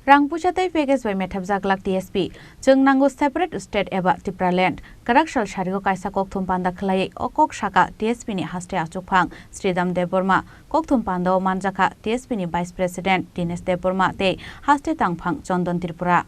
Rang puchatai package by methabjaklak TSP chung nango separate state eba Tripura land karak sal sharigo kaisa kokthum panda khlai okok shaka TSP ni haste achukphang Sridham Deborma kokthum panda o manjaka TSP ni vice president Dinesh Deborma te haste tangphang Chondan Tripura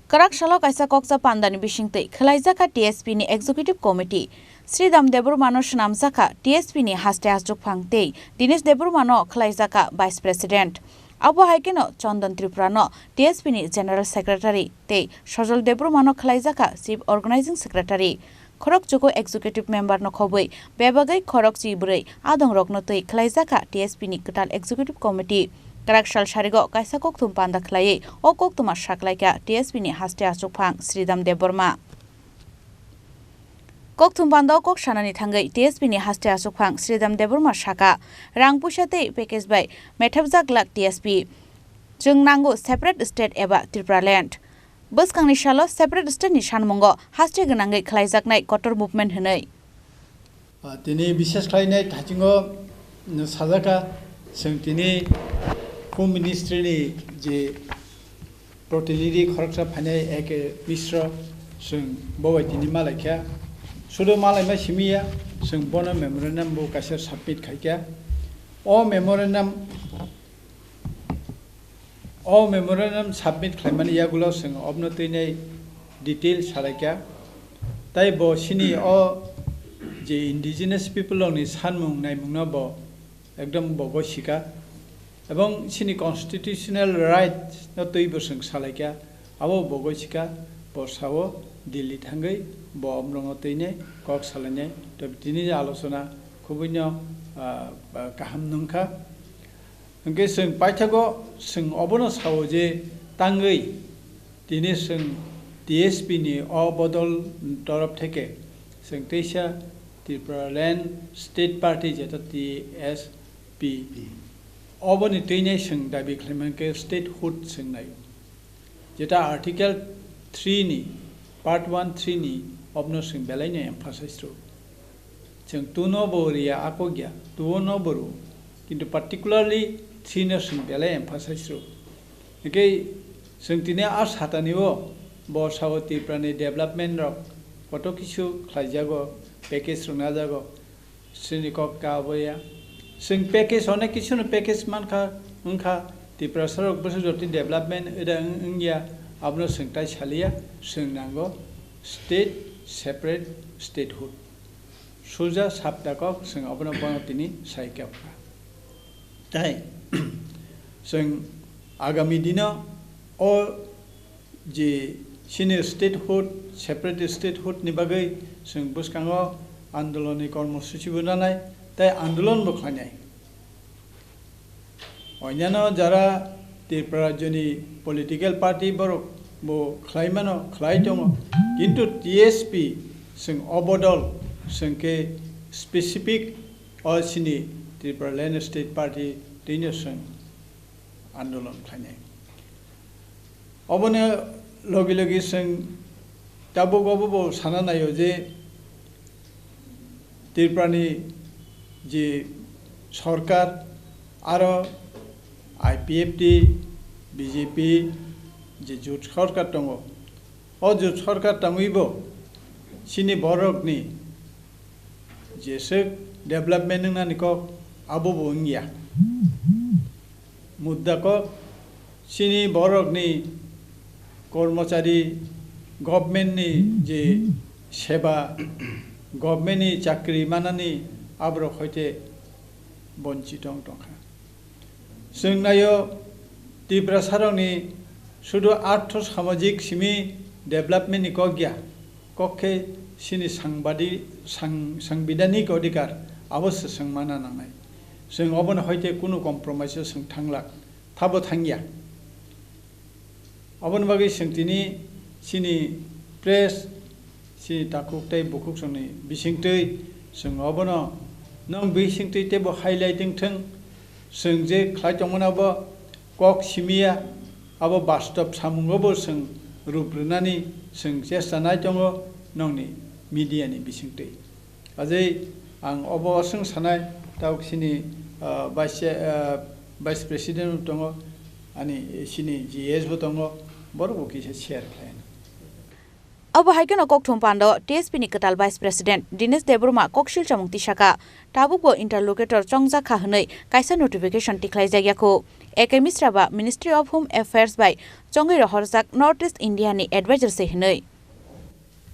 karak salo kaisa kokcha panda ni bisingtei khlaijaka TSP ni executive committee Sridham Deborma no shnamjaka TSP ni haste achukphang te Dinesh Deborma no khlaijaka vice president Abo haikeno Chondan Tripura no TSP ni General Secretary te Sojol Deborma no khlaijaka Chief Organizing Secretary Khorang Chuko Executive Member no khoboi bebagai Khorang Chibrei adong rokno tei khlaijaka TSP ni Ketal Executive Committee karak sal sharigo kaisa kokthum panda khlai o koktuma saklaika TSP ni haste achukphang Sridham Deborma kokthum panda kok sanani thangai TSP ni haste achukphang Sridham Deborma saka rang pusate package by methabjaklak TSP chung nango separate state eba Tripura land boskangni salo separate state ni sanmongo haste gnangai khlaijaknai kotor movement hinai tini bishes khlainai thachingo sajaka sengtini home ministry ni je प्रतिनिधि खरकसा फाने एक मिश्र जों बबायदिनि मालायखा सुदो मालाय मा सिमिया जों बनो मेमोरेन्डाम बो Kasar submit खायखा ओ मेमोरेन्डाम submit खायमाने यागुलाव जों अबनो तैनाय डिटेल सालायखा ताइ बो सिनि ओ जे इंडिजिनास पीपल नि सानमुं नायमुंना बो एकदम बगसिका এবং সিনি কনস্টিটিউশনাল রাইট ন তৈব जों सालायखा आबो बगसिका बसाव दिल्ली थांगै ब अमरंग तैने कक सालायनाय त दिनै आलोचना खुबैनो गाहाम नंखा ओंके जों पाइथागो जों अबनो साव जे तांगै दिनै जों टीएसपी नि अबदल तरफ থেকে जों तैसा त्रिपुरा लैंड स्टेट पार्टी जेता TSP अबनि तैनाय जों दाबि खालामनायखौ स्टेटहुड सोंनाय जेटा आर्टिकल 3 नि पार्ट 1-3 नि अबनो जों बेलायनो एम्फासाइज रो जों तुनो बोरिया आको गया तुनो बोरो किन्तु पार्टिकुलारलि 3 न जों बेलाय एम्फासाइज रो एके जों दिनै आ सातानिबो बसाव त्रिपुरानि डेभलपमेन्ट र कत किछु खायजागो पेकेज रंना जागो सिनिको काबया जों पेकेज अनेक किछु पेकेज मानखा उनखा त्रिपुरा सरक बसजति डेभलपमेन्ट एदा इंडिया आबनो सोंथाय सालिया जों नांगौ स्टेट सेपारेट स्टेटहुड सुजा साबदाको जों अबनो बनतिनि सायकाफ्रा ताइ जों आगामी दिनाव अ जे सिनियर स्टेटहुड सेपारेट स्टेटहुड नि बागै जों बसकाङो आन्दोलननि कर्मसूचि बनानाय ताइ आन्दोलन बखानाय अन्यान्य जारा त्रिपुरा राज्यनि पलिटिकल पार्टी बरक बो खलायमानो खलाय दङ किन्तु टीएसपी जों अबदल जोंके स्पेसिफिक अलसिनि त्रिपुरा लैंड स्टेट पार्टी दैनो जों आन्दोलन खालायनाय अबनो लगे लगे जों दाबो गावबो साना नायो जे त्रिपुरानि जे सरकार आरो आईपीएफटी बीजेपी जे जुट सरकार दङ अ जुट सरकार दङैबो सिनि बरकनि जेसे डेभलपमेन्ट नानिको आबो बोंगिया मुद्दाको सिनि बरकनि कर्मचारी गभर्नमेन्टनि जे सेवा गभर्नमेन्टनि चाकरि मानानि आब्र खैते बन्चित दंखा जों नायो त्रिपुरा सारनि शुद्ध आर्थ सामाजिक सिमी डेभलपमेन्टनि गया कखे सिनि संविधानिक अधिकार अवश्य जों माना नांनाय जों अबनो हयते कुनु कम्प्रमाइज जों थांला थाबो थांगिया अबन बागै सोंथिनि सिनि प्रेस सिनि ताकुकtai बुकुक जोंनि बिसिंतै जों अबनो नों बिसिंतै तेबो हाइलाइटिं थों जों जे खायदंमोनाबो कक सिमिया आबो बास्तब सामुंगबो जों रुब्रुनानि जों जेसानाय दङ नंनि मीडियानि बिसिंतै अजै आं अबसं सानाय दाउसिनि भाइस प्रेसिडेन्ट दङ Ani sini GS botongo borbo kise share khain. Abo haikeno kokthum pando TSP ni katal Vice President Dinesh Deborma kokshil chamungti shaka tabuko Interlucator Chongjakya hnei kaisa notification tiklai jagyako eke Mishra ba Ministry of Home Affairs by Chongai Horjak Northeast India ni advisor se hnei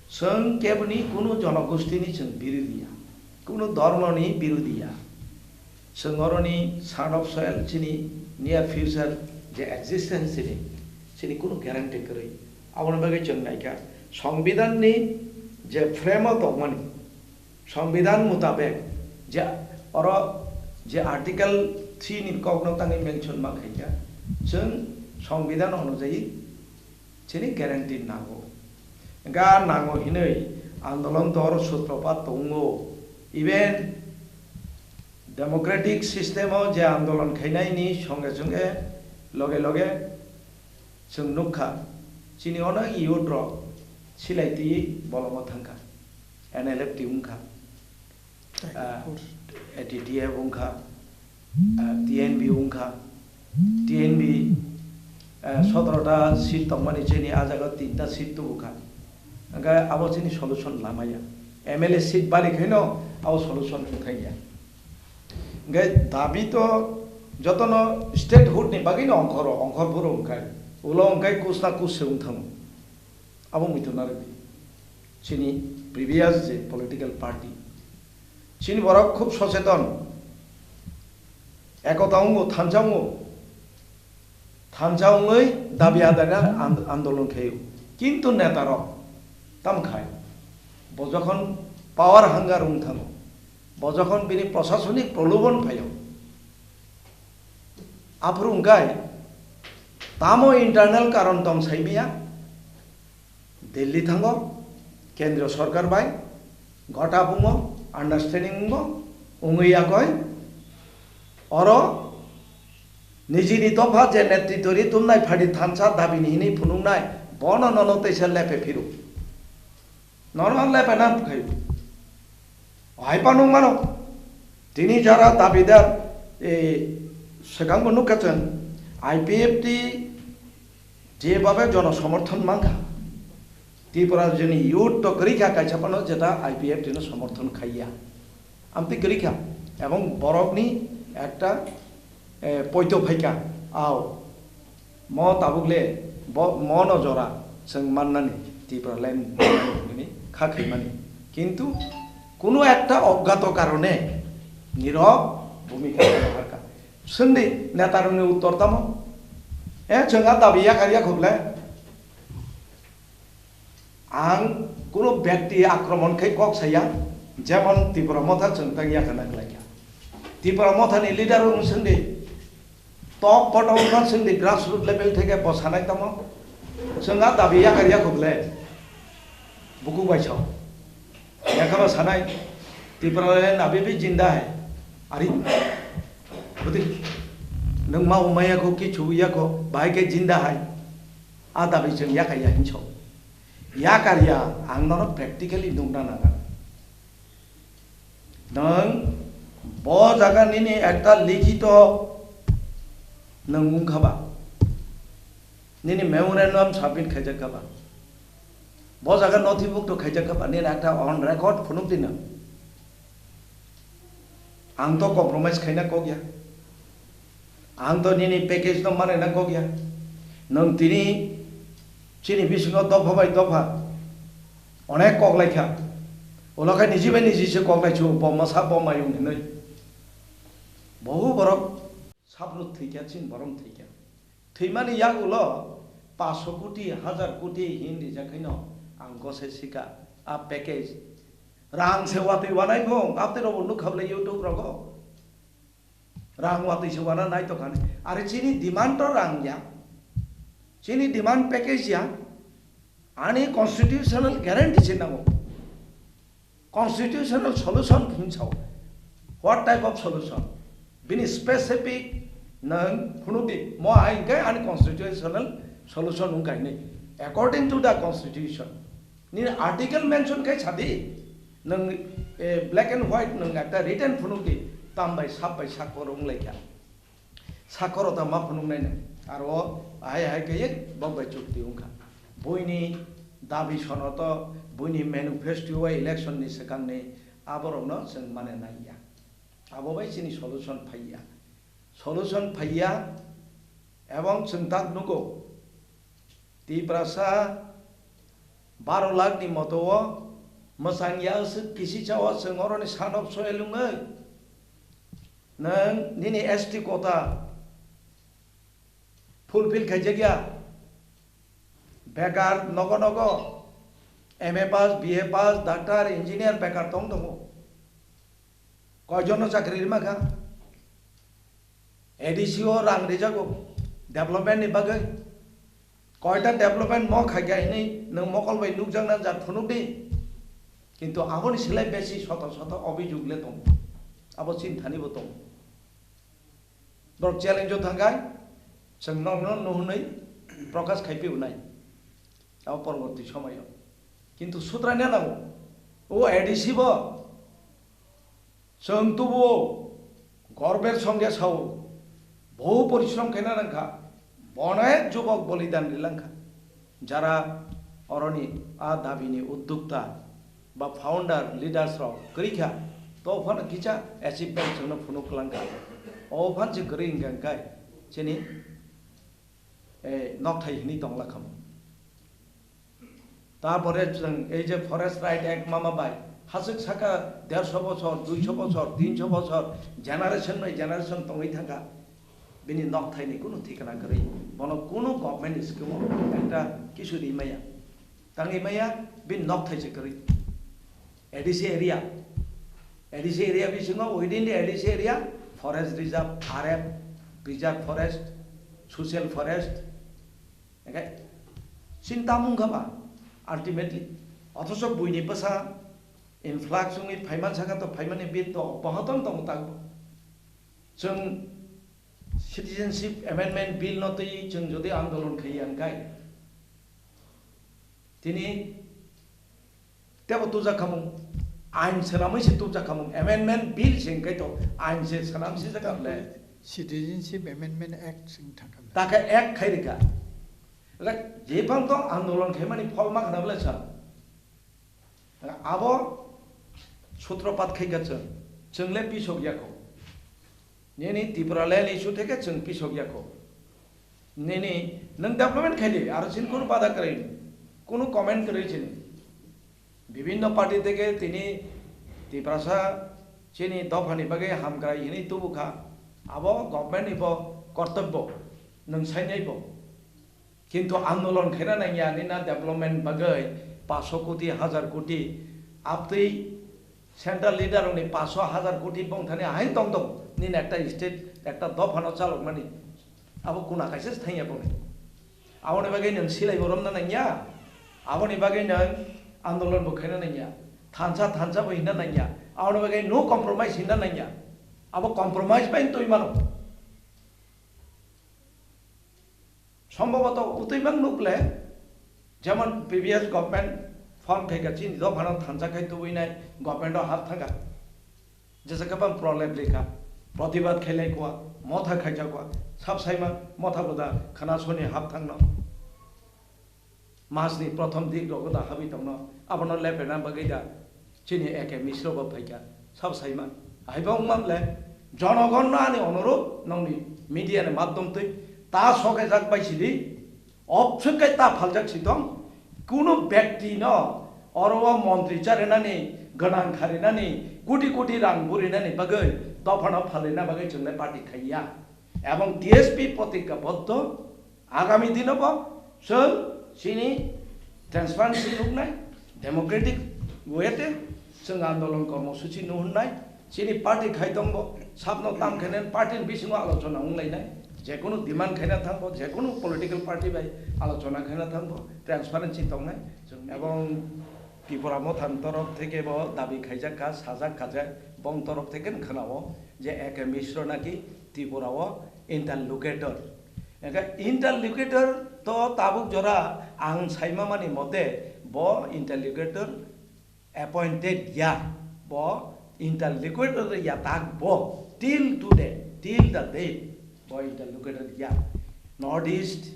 Sung kebni kuno jonogosti ni sung birudiya kuno dharma ni birudiya sungoroni son of soil chini near future je existence chini kuno guarantee kari awon bagai chongaika সংবিধান ni je frame dogmani সংবিধান mutabek je oro je article 3 ni kogno tangi mention ma khaija jeng সংবিধান অনুযায়ী chini guarantee nago ga nango hinei andolon dor sutropat tongo even democratic system o je andolon khainai ni songe songe loge loge jeng nukha chini ona iodro silaiti bolongo thangka NLFT ungkha TTF ungkha TNB ungkha TNB 17টা seat তংমানি চেনি আজাগা 3টা seat তো ungkha anga abo chini solution lamaya MLA seat bari khaino abo solution uthaiya ngai dabi to jotono statehood ni bagino onkhor buro ungkai ulo ungkai kusna kusung thang abo mitonare chini previous je political party chini borok khub socheton ekotaungo thanjaungoi dabi adana andolon khayo kintu netaro tamkhai bojokhon power hunger umthang bojokhon bini prashasonik prolobon phayo aprungkai tamo internal karon tom saibia Delhi thango kendriyo sarkar bai gota bungo understanding bungo ungiya koi oro nijini tofa je netritori tumnai phadi thansa dabini hini phunungnai bono nono teisa lepe phiru nono lepe nam khai haipanung mano tini jara dabidar sekango nukachan IPFT je babe jono সমর্থন mangha Tripura jeni youth to Grika Kachapano Jeta IPF to Somorthon Kaya. Amti Grika, among Borogni, Acta, Poito Peka, Ao, Mo Tabugle, Mono Jora, Sang Manani, Tripura Land, Kaki Mani. Kintu, Kuno Acta of Gato Carone, Niro, Bumika, Sunday, Natarunu Tortamo, Changata Via Karia Kuble. Ang kuno ব্যক্তি আক্রমণ খাই cock সাইয়া যেমন ত্রিপুরা মথা চংতাগিয়া খানা লাগা ত্রিপুরা মথানি leader অনুসন্দি টপ বটম সন্দি গ্রাসরুট লেভেল থেকে বসানাই তম जोंहा दाबिया गारिया खुबले बुकु बाइसाव याखा सानाय त्रिपुरा नाबे भी जिंदा है अरे बुद्धि नंग मा उमाया को कि छुया को भाई के जिंदा है आ दाबी जों या खाया हिंसो या कारिया आंगनो प्रैक्टिकली नुंगना नागा नंग बो जागा निने एकटा लिखित नंगुं खाबा निने मेमोरेंडम सबमिट खाइजा खाबा बो जागा नथिबुक तो खाइजा खाबा निने एकटा ऑन रेकर्ड फुनुक दिना आं तो कम्प्रोमाइज खाइना को गया आं तो निने पैकेज तो माने ना को गया नंग तिनी चिनी बिसिङाव दफा बाय दफा अनेक कगलायखा उनावहाय निजि बाय निजिसो कगलायसो बमासा बमायुं नै बहु बरक साब्रु थैखा चिन बरम थैखा थैमानि यागुल 500 कोटी 1000 कोटी हिन्दी जाखैनो आं गसे सिका आ पैकेज रां सेवातै वानायखौ आपतेरो बन्नु खाबले यूट्यूब रगो रां वातै सेवाना नाय तो खाने आरो चिनि डिमान्ड तो रां या Chini demand package ya, ani constitutional guarantee cinago, constitutional solution kinsau. What type of solution? Bini specific nang punudi mo aingkai ani constitutional solution ungkai ni. According to the constitution, ni article mention kai chadi nang black and white nang ekta written punudi tambai sabai sakor unglai kya. Sakor ta ma punung nai na. aro hai kaye bangbai chukti ungka boini dabi sonoto boini manifesto election ni sekang ni aborokno sing mane naiya abo bai chini solution phaiya ebong sing tak nugo Tripura 12 lakh ni moto masangya kisi chawa sing oroni sanop soelungai nang nini ST kota fulfill khajagya bekar nogo MA pass BA pass doctor engineer bekar tong tongo kojono chakri maka ADCO rang rejago development ni bagai koita development mo khagya ini nang mokol bai nukjang na jat phunuk di কিন্তু আবনি সেলাই বেশি শত শত অভিযোগ লেতম আবো চিন্তানি বতম বড় challenge থাকায় जों नुहुनै প্রকাশ খাইপেও নাই আবো পরবর্তী সময় কিন্তু সুতরাং নাও ও এডিসিব जों তবু গর্বের সঙ্গে ছাও বহু পরিশ্রম কেনা রাখা অনেক যুবক বলিদান দিলাঙ্কা যারা অরণি আ দাবিনি উদ্যোক্তা বা ফাউন্ডার লিডার্স র করিখা তো ফন কিচা অ্যাচিভমেন্ট जोंनो फुनु कलांगा ओ फान जे करिं गांगाय जेनि नकथाय हिनि दंला खाम তারপরে जों এই যে ফরেস্ট রাইট অ্যাক্ট মামা বাই হাসিক সাকা 150 বছর 200 বছর 300 বছর জেনারেশন বাই জেনারেশন তঙ্গই থাকা বিনি নকথাইনি কোনো ঠিকানা করি বন কোনো গভর্নমেন্ট স্কিম একটা কিছু দিমায়া তাঙ্গি মায়া বিন নকথাইছে করি ADC area bising within the ADC area forest reserve RF preserve forest social forest okay cinta mungkaba ultimately অথচ বুইনি পাসা ইনফ্লাক্স নি ফাইমান সাকা তো ফাইমানি বিল তো বহতন তো মুতাক जों সিটিজেনশিপ অ্যামেন্ডমেন্ট বিল নতই जों যদি আন্দোলন খাইয়ান গাই তিনি তেব তুজা খামু আইন সেনামই সে তুজা খামু অ্যামেন্ডমেন্ট বিল সিংকাই তো আইন সে সেনাম সে জাকালে সিটিজেনশিপ অ্যামেন্ডমেন্ট অ্যাক্ট সিং থাকা তাকে এক খাইরিকা যে পাং তো আন্দোলন খাইমানি ফল মা খানাবলে ছা আবো সূত্রপাত খাইগাছ जोंले पिसोगियाखौ नेनि त्रिपुरा ল্যান্ড इशू থেকে जों पिसोगियाखौ नेनि नों डेभलपमेंट खाइदे आरो सिन कोनो बाधा करे कोनो कमेन्ट करे छिन বিভিন্ন পার্টি থেকে তিনি ত্রিপুরা চিনি দফানি বাগে হামগ্রাই হিনি তুবুখা আবো গভর্নমেন্ট ইব কর্তব্য নং সাইনাইব কিন্তু আন্দোলন খেনা নাইয়া নিনা ডেভেলপমেন্ট বাগে 500 কোটি 1000 কোটি আপনি সেন্ট্রাল লিডার উনি 500 1000 কোটি বংথানি আইন দং দং নিন একটা স্টেট একটা দফানো চালক মানে আবো কোনা কাইসে থাইয়া বনে আবনি বাগে নং সিলাই বরম না নাইয়া আবনি বাগে নং आंदोलन बुखायना नैया थानसा बहिना नैया आवनो बागे नो कम्प्रोमाइज हिना नैया अब कम्प्रोमाइज बाइन तोय मानो সম্ভবত উতৈবাং নুকলে যেমন প্রিভিয়াস গভর্নমেন্ট ফর্ম খাইকা চিনি দ ভানো থানসা খাই তুইনাই গভর্নমেন্ট হাত থাকা যেসে কাপাম প্রলেপ লেখা প্রতিবাদ খাইলাই কোয়া মথা খাইজা কোয়া সাব সাইমা মথা বদা খানাসনি হাত থাকনো मासनि प्रथम दिग रगदा हाबि दंनो आबनो लेपेना बगैदा चिनि एके मिश्र ब फैका सब साइमा हाइबाव मामले जनगण नानि अनुरोध नंनि मीडिया ने माध्यम तै ता सके जाक बाइसिदि अबसकै ता फालजाक सिदं कुनु व्यक्ति न अरवा मन्त्री चारेनानि गनां खारेनानि कोटी कोटी रां बुरिनानि बगै दफाना फालेना बगै जोंले पार्टी खाइया एवं TSP प्रतिज्ञाबद्ध आगामी दिनब जों Chini transparency नुनाय डेमोक्रेटिक वेते जों आंदोलन कर्मसूची नुनाय Chini पार्टी खाइदंबो साबनो ताम खायनाय पार्टी बिसिङाव आलोचना उंलायनाय जेकुनु डिमान्ड खायना थांबो जेकुनु पलिटिकल पार्टी बाय आलोचना खायना थांबो ट्रान्सपारेन्सि दंनाय जों एवं त्रिपुरा मथान तरफ থেকে ब दाबि खायजाका साजा खाजा बं तरफ থেকে खोनाबो जे एके मिश्र नाकि त्रिपुराव इंटरलुकेटर एका इंटरलुकेटर तो ताबुक जरा आं साइमा मानि मते ब इंटरलुकेटर अपॉइंटेड या ब इंटरलुकेटर या ताक ब till today till the day ब इंटरलुकेटर या North East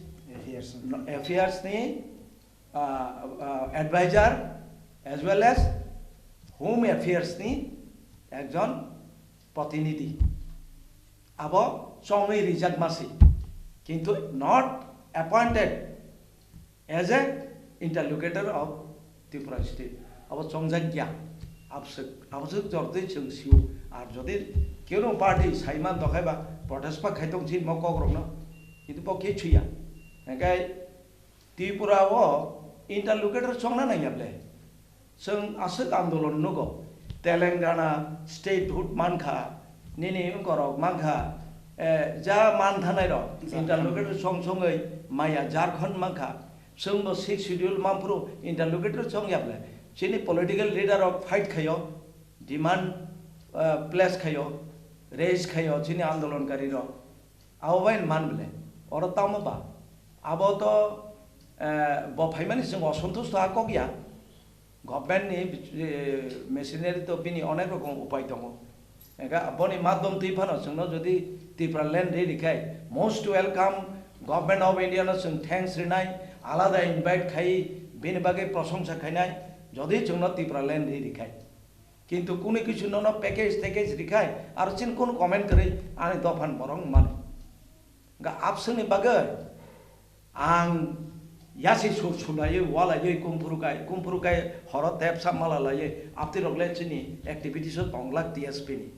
Affairs ni advisor as well as Home Affairs ni ekjon protinidhi. Abo Chongni Rijak Masi, kintu not appointed as a interlocutor of Tripura state. Abo Chongjakya absuk jordi chungsiu ar jodi keno party saiman dokhaiba protest pa khaitong chin mo kogrokno itu po ke chuya ngai Tripura wo interlocutor chongna nai able sung asuk andolon nugo Telangana statehood mankha nini korok mankha ja man thanai ro interlocutor song songai maya Jharkhand mankha sung bo 6 schedule mampro interlocutor chong yable chini political leader of fight khayo demand place khayo raise khayo chini andolon kari ro awain man bele oro tamo ba abo to bo phaimani sung asontosh ha kogya government ni machinery to bini onek rokom upai tongo ega boni madom tipano sungno jodi Tripura land re dikhai most welcome government of India no sung thanks rinai alada invite khai bini bage prasongsa khainai jodi sungno Tripura land re dikhai kintu kuni kichu no package dikhai ar chin kon comment kare ani dofan borong mane ga absuni bage ang yasi sulai wala ye kumpurukai horot tap samala la ye apti rogle chini activities of Bangla TSP ni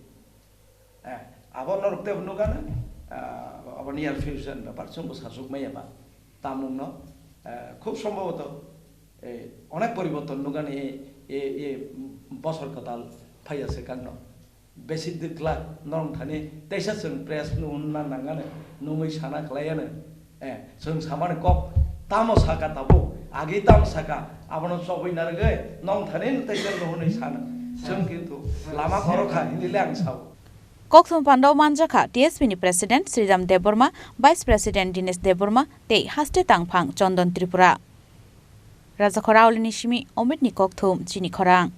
abon norte nukan abon near fusion ব্যাপার সম্ভব শাসক মাইয়া বা তামুং ন খুব সম্ভবত অনেক পরিবর্তন নুকান এ বছর কতাল ফাইয়াছে কান্ন বেশি দিকলা নরম থানি তেইসা जों প্রেস নুনা নাঙ্গানে নুমই সানা খলায়ানে जों সামানে cock tamo saka tabo agi tam saka abono sobai narge nong thanin taikel nohonai sana जों किन्तु lama korokha hinile ang sao Kokthum Pandau Manjaka TSP ni President Sridham Deborma, Vice President Dinesh Deborma, te haste tangphang Chondon Tripura. Raja Khorang Nishimi Omit ni Kokthum Chini Khorang.